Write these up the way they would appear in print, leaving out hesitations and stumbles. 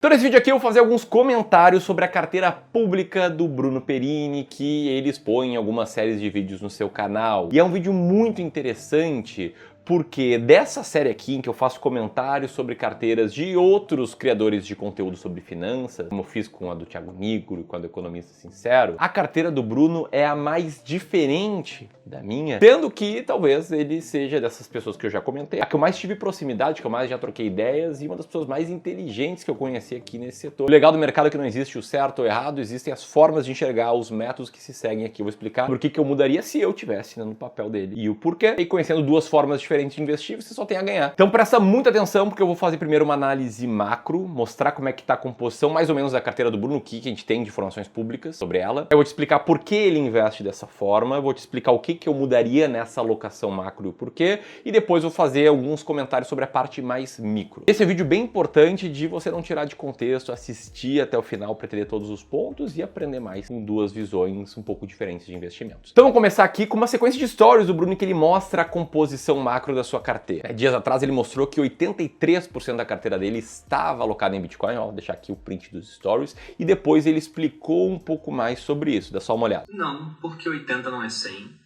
Então nesse vídeo aqui eu vou fazer alguns comentários sobre a carteira pública do Bruno Perini, que ele expõe em algumas séries de vídeos no seu canal. E é um vídeo muito interessante, porque dessa série aqui em que eu faço comentários sobre carteiras de outros criadores de conteúdo sobre finanças, como eu fiz com a do Thiago Nigro e com a do Economista Sincero, a carteira do Bruno é a mais diferente da minha, sendo que talvez ele seja dessas pessoas que eu já comentei, a que eu mais tive proximidade, que eu mais já troquei ideias e uma das pessoas mais inteligentes que eu conheci aqui nesse setor. O legal do mercado é que não existe o certo ou errado, existem as formas de enxergar, os métodos que se seguem aqui. Eu vou explicar por que eu mudaria se eu tivesse no papel dele e o porquê. E conhecendo duas formas diferentes de investir, você só tem a ganhar. Então presta muita atenção, porque eu vou fazer primeiro uma análise macro, mostrar como é que tá a composição mais ou menos da carteira do Bruno, o que a gente tem de informações públicas sobre ela. Eu vou te explicar por que ele investe dessa forma, eu vou te explicar o que eu mudaria nessa alocação macro e o porquê, e depois vou fazer alguns comentários sobre a parte mais micro. Esse é um vídeo bem importante de você não tirar de contexto, assistir até o final para entender todos os pontos e aprender mais com duas visões um pouco diferentes de investimentos. Então vamos começar aqui com uma sequência de stories do Bruno que ele mostra a composição macro da sua carteira. Dias atrás ele mostrou que 83% da carteira dele estava alocada em Bitcoin, ó, vou deixar aqui o print dos stories, e depois ele explicou um pouco mais sobre isso, dá só uma olhada. Não, porque 80 não é 100.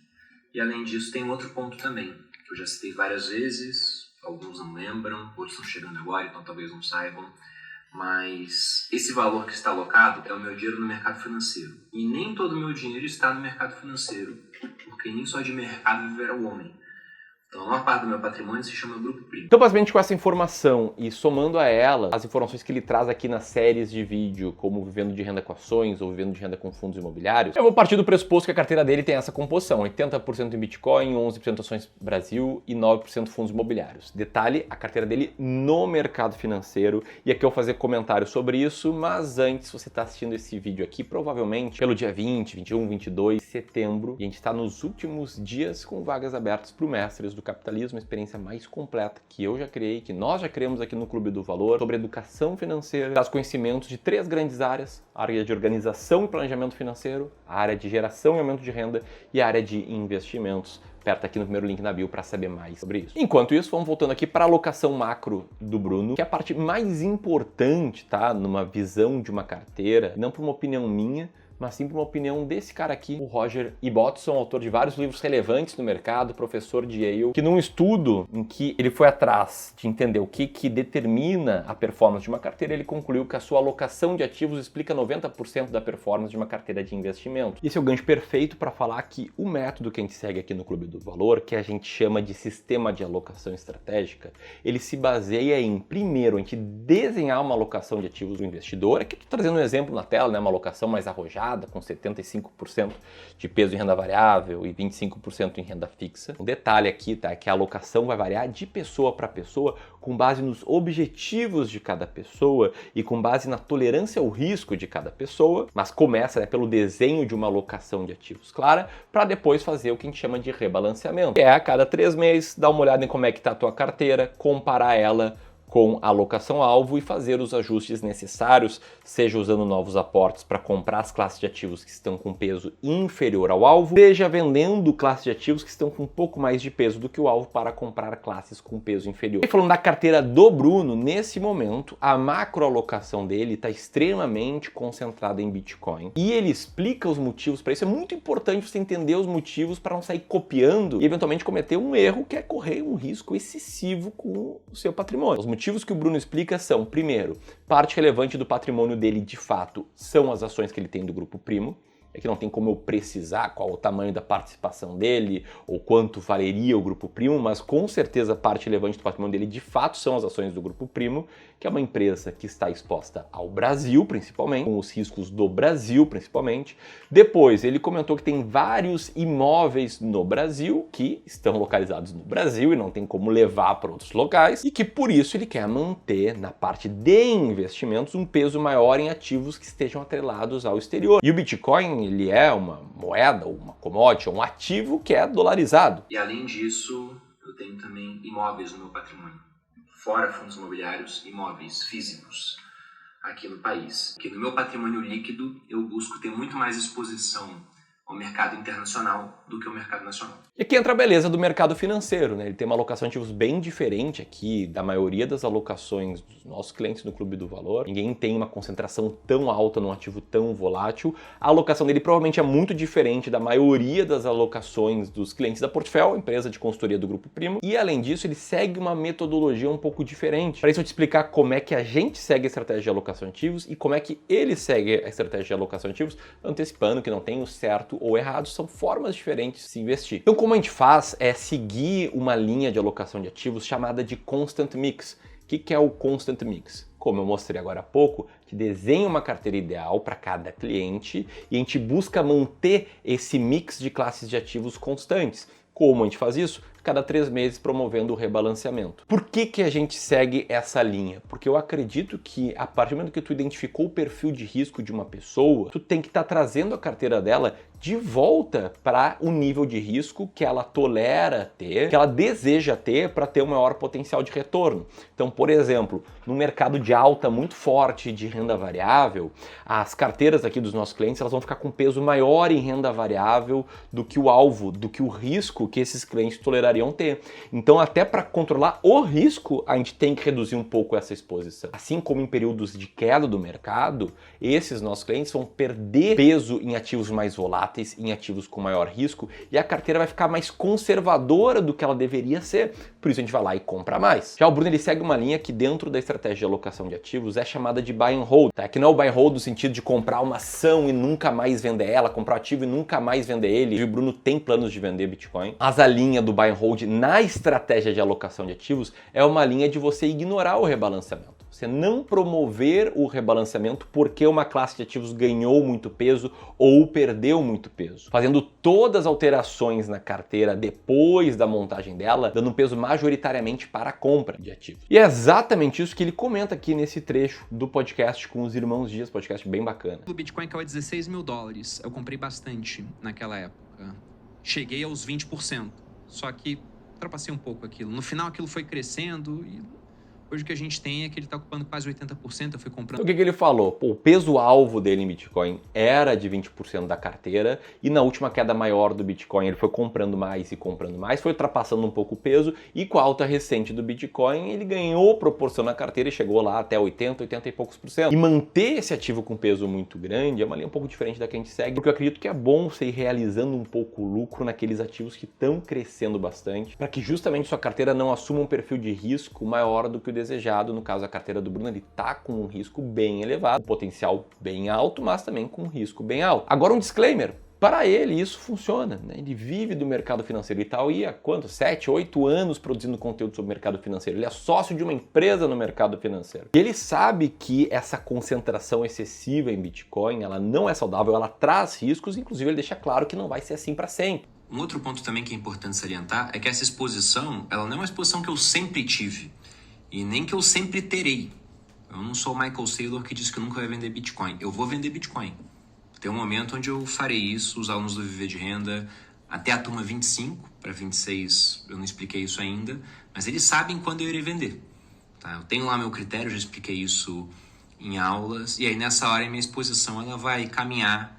E além disso, tem outro ponto também, que eu já citei várias vezes, alguns não lembram, outros estão chegando agora, então talvez não saibam, mas esse valor que está alocado é o meu dinheiro no mercado financeiro. E nem todo o meu dinheiro está no mercado financeiro, porque nem só de mercado viverá o homem. Então, a maior parte do meu patrimônio se chama Grupo Primo. Então, basicamente, com essa informação e somando a ela as informações que ele traz aqui nas séries de vídeo, como vivendo de renda com ações ou vivendo de renda com fundos imobiliários, eu vou partir do pressuposto que a carteira dele tem essa composição: 80% em Bitcoin, 11% ações Brasil e 9% fundos imobiliários. Detalhe, a carteira dele no mercado financeiro, e aqui eu vou fazer comentários sobre isso, mas antes, você está assistindo esse vídeo aqui, provavelmente pelo dia 20, 21, 22 de setembro, e a gente está nos últimos dias com vagas abertas para o Mestres do Capitalismo, a experiência mais completa que eu já criei, que nós já criamos aqui no Clube do Valor, sobre educação financeira, traz conhecimentos de três grandes áreas: a área de organização e planejamento financeiro, a área de geração e aumento de renda e a área de investimentos. Aperta aqui no primeiro link na bio para saber mais sobre isso. Enquanto isso, vamos voltando aqui para a alocação macro do Bruno, que é a parte mais importante, tá? Numa visão de uma carteira, não por uma opinião minha, mas sim por uma opinião desse cara aqui, o Roger Ibbotson, autor de vários livros relevantes no mercado, professor de Yale, que num estudo em que ele foi atrás de entender o que determina a performance de uma carteira, ele concluiu que a sua alocação de ativos explica 90% da performance de uma carteira de investimento. Esse é o gancho perfeito para falar que o método que a gente segue aqui no Clube do Valor, que a gente chama de sistema de alocação estratégica, ele se baseia em, primeiro, a gente desenhar uma alocação de ativos do investidor. Aqui eu estou trazendo um exemplo na tela, né, uma alocação mais arrojada, com 75% de peso em renda variável e 25% em renda fixa. Um detalhe aqui, tá, é que a alocação vai variar de pessoa para pessoa com base nos objetivos de cada pessoa e com base na tolerância ao risco de cada pessoa, mas começa, né, pelo desenho de uma alocação de ativos clara, para depois fazer o que a gente chama de rebalanceamento, que é a cada 3 meses dar uma olhada em como é que está a tua carteira, comparar ela com a alocação-alvo e fazer os ajustes necessários, seja usando novos aportes para comprar as classes de ativos que estão com peso inferior ao alvo, seja vendendo classes de ativos que estão com um pouco mais de peso do que o alvo para comprar classes com peso inferior. E falando da carteira do Bruno, nesse momento, a macroalocação dele está extremamente concentrada em Bitcoin. E ele explica os motivos para isso. É muito importante você entender os motivos para não sair copiando e eventualmente cometer um erro, que é correr um risco excessivo com o seu patrimônio. Os motivos que o Bruno explica são, primeiro, parte relevante do patrimônio dele de fato são as ações que ele tem do Grupo Primo. É que não tem como eu precisar qual o tamanho da participação dele ou quanto valeria o Grupo Primo, mas com certeza parte relevante do patrimônio dele de fato são as ações do Grupo Primo, que é uma empresa que está exposta ao Brasil, principalmente, com os riscos do Brasil, principalmente. Depois, ele comentou que tem vários imóveis no Brasil que estão localizados no Brasil e não tem como levar para outros locais, e que por isso ele quer manter na parte de investimentos um peso maior em ativos que estejam atrelados ao exterior. E o Bitcoin, ele é uma moeda, uma commodity, um ativo que é dolarizado. E além disso, eu tenho também imóveis no meu patrimônio. Fora fundos imobiliários, imóveis físicos aqui no país. Porque no meu patrimônio líquido, eu busco ter muito mais exposição ao mercado internacional do que ao mercado nacional. E aqui entra a beleza do mercado financeiro, né? Ele tem uma alocação de ativos bem diferente aqui da maioria das alocações dos nossos clientes no Clube do Valor. Ninguém tem uma concentração tão alta num ativo tão volátil. A alocação dele provavelmente é muito diferente da maioria das alocações dos clientes da Portfel, empresa de consultoria do Grupo Primo. E além disso, ele segue uma metodologia um pouco diferente. Para isso eu te explicar como é que a gente segue a estratégia de alocação de ativos e como é que ele segue a estratégia de alocação de ativos, antecipando que não tem o certo ou errado, são formas diferentes de se investir. Então, como a gente faz é seguir uma linha de alocação de ativos chamada de Constant Mix. O que é o Constant Mix? Como eu mostrei agora há pouco, a gente desenha uma carteira ideal para cada cliente e a gente busca manter esse mix de classes de ativos constantes. Como a gente faz isso? Cada 3 meses promovendo o rebalanceamento. Por que a gente segue essa linha? Porque eu acredito que a partir do momento que tu identificou o perfil de risco de uma pessoa, tu tem que estar trazendo a carteira dela de volta para o nível de risco que ela tolera ter, que ela deseja ter para ter um maior potencial de retorno. Então, por exemplo, no mercado de alta muito forte de renda variável, as carteiras aqui dos nossos clientes elas vão ficar com peso maior em renda variável do que o alvo, do que o risco que esses clientes tolerariam ter. Então, até para controlar o risco, a gente tem que reduzir um pouco essa exposição. Assim como em períodos de queda do mercado, esses nossos clientes vão perder peso em ativos mais voláteis, em ativos com maior risco, e a carteira vai ficar mais conservadora do que ela deveria ser. Por isso a gente vai lá e compra mais. Já o Bruno ele segue uma linha que dentro da estratégia de alocação de ativos é chamada de buy and hold, tá? Que não é o buy and hold no sentido de comprar uma ação e nunca mais vender ela, comprar um ativo e nunca mais vender ele. E o Bruno tem planos de vender Bitcoin. Mas a linha do buy and hold na estratégia de alocação de ativos é uma linha de você ignorar o rebalanceamento. Você não promover o rebalanceamento porque uma classe de ativos ganhou muito peso ou perdeu muito peso. Fazendo todas as alterações na carteira depois da montagem dela, dando um peso majoritariamente para a compra de ativos. E é exatamente isso que ele comenta aqui nesse trecho do podcast com os Irmãos Dias, podcast bem bacana. O Bitcoin caiu a $16 mil. Eu comprei bastante naquela época. Cheguei aos 20%. Só que ultrapassei um pouco aquilo. No final aquilo foi crescendo e hoje o que a gente tem é que ele está ocupando quase 80%, eu fui comprando... O que ele falou? Pô, o peso-alvo dele em Bitcoin era de 20% da carteira e na última queda maior do Bitcoin ele foi comprando mais e comprando mais, foi ultrapassando um pouco o peso e com a alta recente do Bitcoin ele ganhou proporção na carteira e chegou lá até 80 e poucos por cento. E manter esse ativo com peso muito grande é uma linha um pouco diferente da que a gente segue, porque eu acredito que é bom você ir realizando um pouco o lucro naqueles ativos que estão crescendo bastante, para que justamente sua carteira não assuma um perfil de risco maior do que o desejado. No caso, a carteira do Bruno, ele tá com um risco bem elevado, um potencial bem alto, mas também com um risco bem alto. Agora um disclaimer, para ele isso funciona, né? Ele vive do mercado financeiro e tal, e há quanto? 7, 8 anos produzindo conteúdo sobre o mercado financeiro. Ele é sócio de uma empresa no mercado financeiro. E ele sabe que essa concentração excessiva em Bitcoin, ela não é saudável, ela traz riscos, inclusive ele deixa claro que não vai ser assim para sempre. Um outro ponto também que é importante salientar é que essa exposição, ela não é uma exposição que eu sempre tive. E nem que eu sempre terei. Eu não sou o Michael Saylor que diz que nunca vai vender Bitcoin. Eu vou vender Bitcoin. Tem um momento onde eu farei isso, os alunos do Viver de Renda, até a turma 25, para 26 eu não expliquei isso ainda, mas eles sabem quando eu irei vender. Tá? Eu tenho lá meu critério, já expliquei isso em aulas, e aí nessa hora a minha exposição ela vai caminhar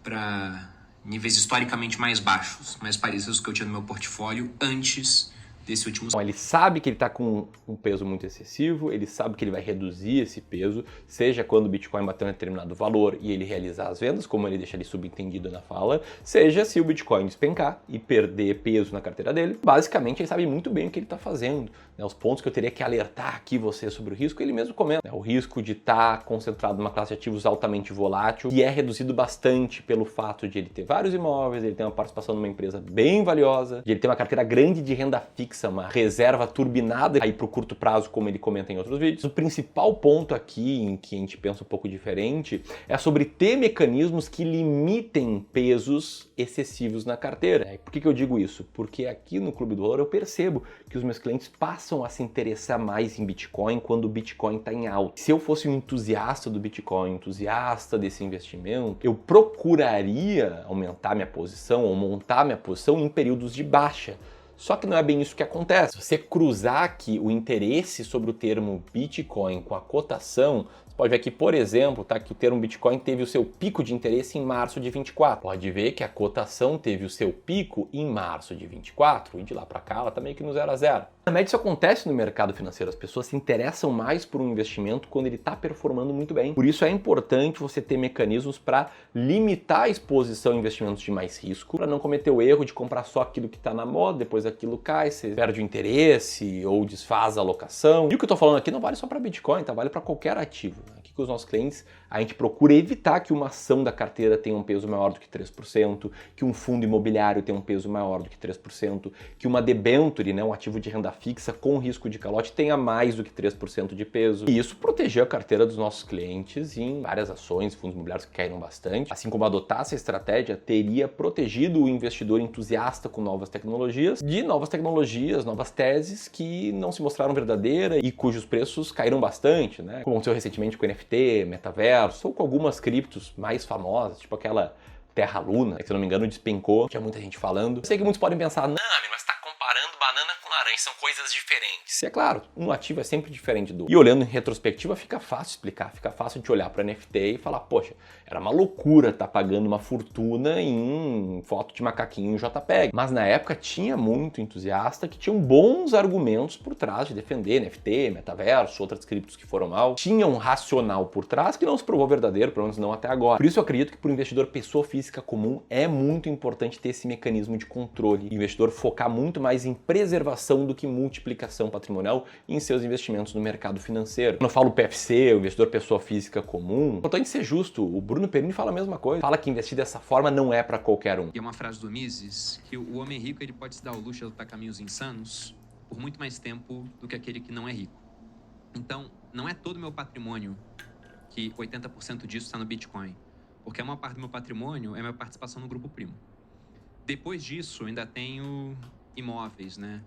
para níveis historicamente mais baixos, mais parecidos com o que eu tinha no meu portfólio antes desse último... Então, ele sabe que ele está com um peso muito excessivo, ele sabe que ele vai reduzir esse peso, seja quando o Bitcoin bater um determinado valor e ele realizar as vendas, como ele deixa ali subentendido na fala, seja se o Bitcoin despencar e perder peso na carteira dele. Basicamente, ele sabe muito bem o que ele está fazendo. Né? Os pontos que eu teria que alertar aqui você sobre o risco, ele mesmo comenta. Né? O risco de estar concentrado numa classe de ativos altamente volátil, e é reduzido bastante pelo fato de ele ter vários imóveis, ele ter uma participação numa empresa bem valiosa, de ele ter uma carteira grande de renda fixa, uma reserva turbinada aí para o curto prazo, como ele comenta em outros vídeos. O principal ponto aqui em que a gente pensa um pouco diferente é sobre ter mecanismos que limitem pesos excessivos na carteira. Por que eu digo isso? Porque aqui no Clube do Valor eu percebo que os meus clientes passam a se interessar mais em Bitcoin quando o Bitcoin está em alta. Se eu fosse um entusiasta do Bitcoin, entusiasta desse investimento, eu procuraria aumentar minha posição ou montar minha posição em períodos de baixa. Só que não é bem isso que acontece. Se você cruzar aqui o interesse sobre o termo Bitcoin com a cotação, Você pode ver aqui, por exemplo, tá, que o termo Bitcoin teve o seu pico de interesse em março de 24. Pode ver que a cotação teve o seu pico em março de 24 e de lá para cá ela tá meio que no 0 a 0. Na média isso acontece no mercado financeiro, as pessoas se interessam mais por um investimento quando ele está performando muito bem. Por isso é importante você ter mecanismos para limitar a exposição a investimentos de mais risco, para não cometer o erro de comprar só aquilo que está na moda, depois aquilo cai, você perde o interesse ou desfaz a alocação. E o que eu estou falando aqui não vale só para Bitcoin, tá? Vale para qualquer ativo. Aqui com os nossos clientes a gente procura evitar que uma ação da carteira tenha um peso maior do que 3%, que um fundo imobiliário tenha um peso maior do que 3%, que uma debenture, né, um ativo de renda fixa com risco de calote tenha mais do que 3% de peso. E isso protegeu a carteira dos nossos clientes em várias ações, fundos imobiliários que caíram bastante. Assim como adotar essa estratégia teria protegido o investidor entusiasta com novas tecnologias, de novas tecnologias, novas teses que não se mostraram verdadeiras e cujos preços caíram bastante, né? Como aconteceu recentemente com o NFT, metaverso, ou com algumas criptos mais famosas, tipo aquela Terra Luna, que se não me engano despencou, tinha muita gente falando. Eu sei que muitos podem pensar, não, mas tá comparando banana com laranja, são coisas diferentes. E é claro, um ativo é sempre diferente do outro. E olhando em retrospectiva fica fácil explicar, fica fácil de olhar para NFT e falar, poxa, era uma loucura estar pagando uma fortuna em foto de macaquinho em JPEG. Mas na época tinha muito entusiasta que tinham bons argumentos por trás de defender NFT, metaverso, outras criptos que foram mal. Tinha um racional por trás que não se provou verdadeiro, pelo menos não até agora. Por isso eu acredito que para o investidor pessoa física comum é muito importante ter esse mecanismo de controle. O investidor focar muito mais em preservação do que multiplicação patrimonial em seus investimentos no mercado financeiro. Quando eu falo PFC, o investidor pessoa física comum, é importante ser justo. O Bruno Perini fala a mesma coisa. Fala que investir dessa forma não é para qualquer um. E é uma frase do Mises que o homem rico ele pode se dar o luxo de adotar caminhos insanos por muito mais tempo do que aquele que não é rico. Então, não é todo o meu patrimônio que 80% disso está no Bitcoin, porque a maior parte do meu patrimônio é a minha participação no Grupo Primo. Depois disso, eu ainda tenho imóveis, né?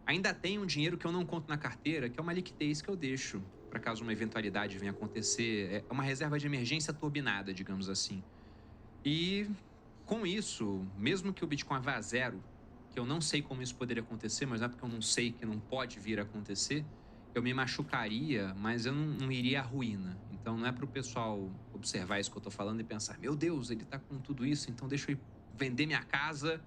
Ainda tenho um dinheiro que eu não conto na carteira, que é uma liquidez que eu deixo para caso uma eventualidade venha acontecer. É uma reserva de emergência turbinada, digamos assim. E com isso, mesmo que o Bitcoin vá a zero, que eu não sei como isso poderia acontecer, mas não é porque eu não sei que não pode vir a acontecer, eu me machucaria, mas eu não iria à ruína. Então não é para o pessoal observar isso que eu estou falando e pensar, meu Deus, ele está com tudo isso, então deixa eu ir vender minha casa,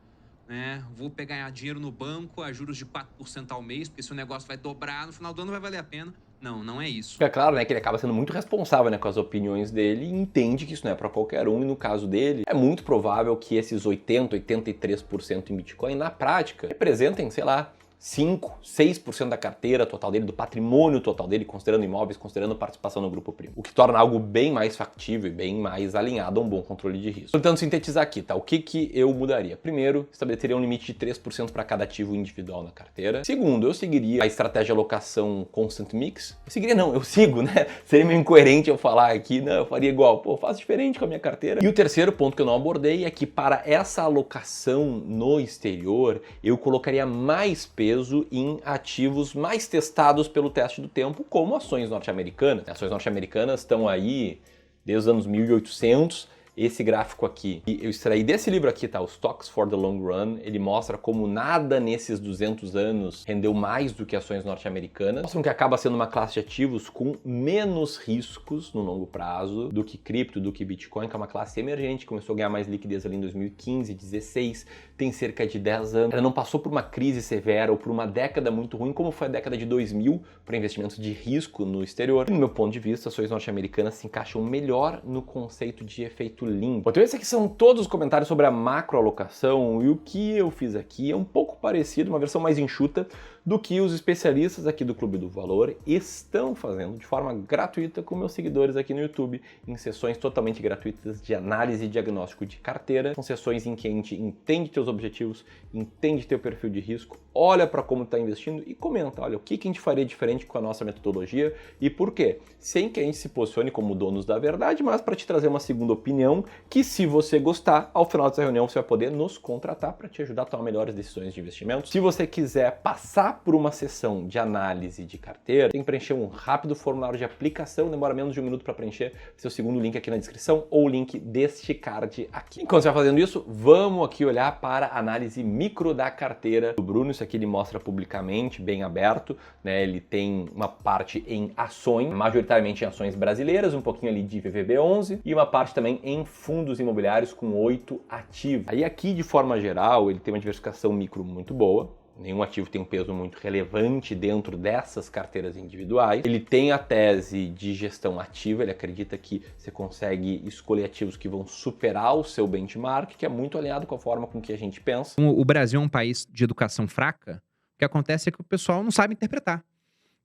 né? Vou pegar dinheiro no banco a juros de 4% ao mês, porque se o negócio vai dobrar, no final do ano vai valer a pena. Não, não é isso. É claro, né, que ele acaba sendo muito responsável, né, com as opiniões dele e entende que isso não é para qualquer um, e no caso dele, é muito provável que esses 83% em Bitcoin, na prática, representem, sei lá, 5, 6% da carteira total dele, do patrimônio total dele, considerando imóveis, considerando participação no Grupo Primo. O que torna algo bem mais factível e bem mais alinhado a um bom controle de risco. Tentando sintetizar aqui, tá? O que eu mudaria? Primeiro, estabeleceria um limite de 3% para cada ativo individual na carteira. Segundo, eu seguiria a estratégia de alocação Constant Mix. Eu sigo, né? Seria meio incoerente eu falar aqui, não, eu faria igual. Pô, faço diferente com a minha carteira. E o terceiro ponto que eu não abordei é que para essa alocação no exterior, eu colocaria mais peso em ativos mais testados pelo teste do tempo, como ações norte-americanas. Ações norte-americanas estão aí desde os anos 1800. Esse gráfico aqui, e eu extraí desse livro aqui, tá? O Stocks for the Long Run. Ele mostra como nada nesses 200 anos rendeu mais do que ações norte-americanas. Mostram que acaba sendo uma classe de ativos com menos riscos no longo prazo do que cripto, do que Bitcoin, que é uma classe emergente, começou a ganhar mais liquidez ali em 2015, 2016, tem cerca de 10 anos. Ela não passou por uma crise severa ou por uma década muito ruim, como foi a década de 2000 para investimentos de risco no exterior. E, no meu ponto de vista, ações norte-americanas se encaixam melhor no conceito de efeito limpo. Então esses aqui são todos os comentários sobre a macroalocação, e o que eu fiz aqui é um pouco parecido, uma versão mais enxuta do que os especialistas aqui do Clube do Valor estão fazendo de forma gratuita com meus seguidores aqui no YouTube, em sessões totalmente gratuitas de análise e diagnóstico de carteira. São sessões em que a gente entende teus objetivos, entende teu perfil de risco, olha para como está investindo e comenta, olha, o que a gente faria diferente com a nossa metodologia e por quê? Sem que a gente se posicione como donos da verdade, mas para te trazer uma segunda opinião que, se você gostar, ao final dessa reunião você vai poder nos contratar para te ajudar a tomar melhores decisões de investimento. Se você quiser passar por uma sessão de análise de carteira, tem que preencher um rápido formulário de aplicação, demora menos de 1 minuto para preencher. Esse é o segundo link aqui na descrição ou o link deste card aqui. Enquanto você vai fazendo isso, vamos aqui olhar para a análise micro da carteira do Bruno. Isso aqui ele mostra publicamente, bem aberto, né? Ele tem uma parte em ações, majoritariamente em ações brasileiras, um pouquinho ali de VVB11 e uma parte também em fundos imobiliários com 8 ativos. Aí aqui, de forma geral, ele tem uma diversificação micro muito boa. Nenhum ativo tem um peso muito relevante dentro dessas carteiras individuais. Ele tem a tese de gestão ativa, ele acredita que você consegue escolher ativos que vão superar o seu benchmark, que é muito alinhado com a forma com que a gente pensa. O Brasil é um país de educação fraca, o que acontece é que o pessoal não sabe interpretar.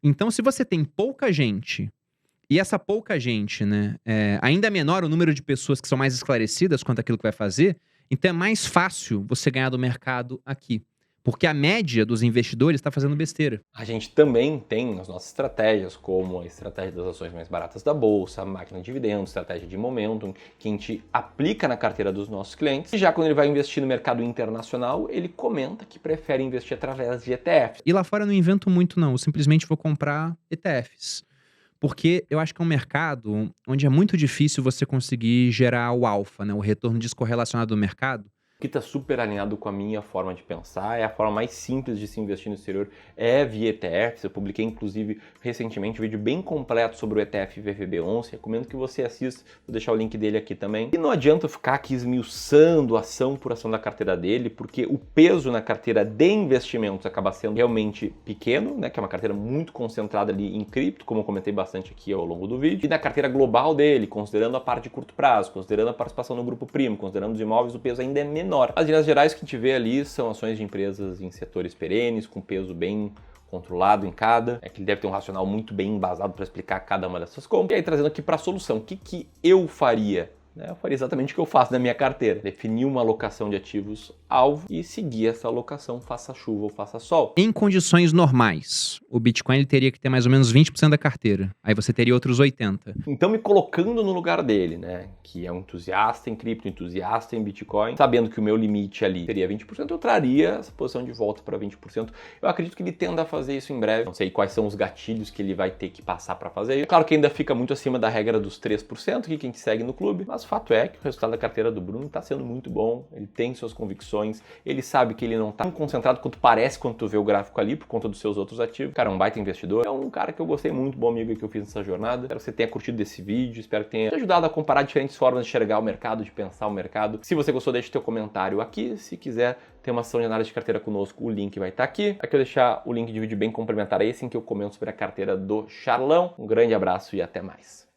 Então, se você tem pouca gente, e essa pouca gente, né, ainda menor o número de pessoas que são mais esclarecidas quanto àquilo que vai fazer, então é mais fácil você ganhar do mercado aqui. Porque a média dos investidores está fazendo besteira. A gente também tem as nossas estratégias, como a estratégia das ações mais baratas da bolsa, a máquina de dividendos, estratégia de momentum, que a gente aplica na carteira dos nossos clientes. E já quando ele vai investir no mercado internacional, ele comenta que prefere investir através de ETFs. E lá fora eu não invento muito não, eu simplesmente vou comprar ETFs. Porque eu acho que é um mercado onde é muito difícil você conseguir gerar o alfa, né, o retorno descorrelacionado do mercado. Que está super alinhado com a minha forma de pensar, é a forma mais simples de se investir no exterior, é via ETFs. Eu publiquei, inclusive, recentemente um vídeo bem completo sobre o ETF VVB11, recomendo que você assista, vou deixar o link dele aqui também. E não adianta eu ficar aqui esmiuçando ação por ação da carteira dele, porque o peso na carteira de investimentos acaba sendo realmente pequeno, né, que é uma carteira muito concentrada ali em cripto, como eu comentei bastante aqui ao longo do vídeo, e na carteira global dele, considerando a parte de curto prazo, considerando a participação no grupo primo, considerando os imóveis, o peso ainda é menor. As linhas gerais que a gente vê ali são ações de empresas em setores perenes, com peso bem controlado em cada. É que ele deve ter um racional muito bem embasado para explicar cada uma dessas compras. E aí, trazendo aqui para a solução, o que eu faria? Eu faria exatamente o que eu faço na minha carteira. Definir uma alocação de ativos alvo e seguir essa alocação, faça chuva ou faça sol. Em condições normais, o Bitcoin ele teria que ter mais ou menos 20% da carteira. Aí você teria outros 80%. Então, me colocando no lugar dele, né, que é um entusiasta em cripto, entusiasta em Bitcoin, sabendo que o meu limite ali seria 20%, eu traria essa posição de volta para 20%. Eu acredito que ele tenda a fazer isso em breve. Não sei quais são os gatilhos que ele vai ter que passar para fazer isso. Claro que ainda fica muito acima da regra dos 3%, que quem te segue no clube, mas o fato é que o resultado da carteira do Bruno está sendo muito bom, ele tem suas convicções, ele sabe que ele não está tão concentrado quanto parece quando tu vê o gráfico ali, por conta dos seus outros ativos. Cara, é um baita investidor, é um cara que eu gostei muito, bom amigo que eu fiz nessa jornada. Espero que você tenha curtido desse vídeo, espero que tenha te ajudado a comparar diferentes formas de enxergar o mercado, de pensar o mercado. Se você gostou, deixe teu comentário aqui. Se quiser ter uma ação de análise de carteira conosco, o link vai estar aqui. Aqui eu vou deixar o link de vídeo bem complementar a esse, em que eu comento sobre a carteira do Charlão. Um grande abraço e até mais.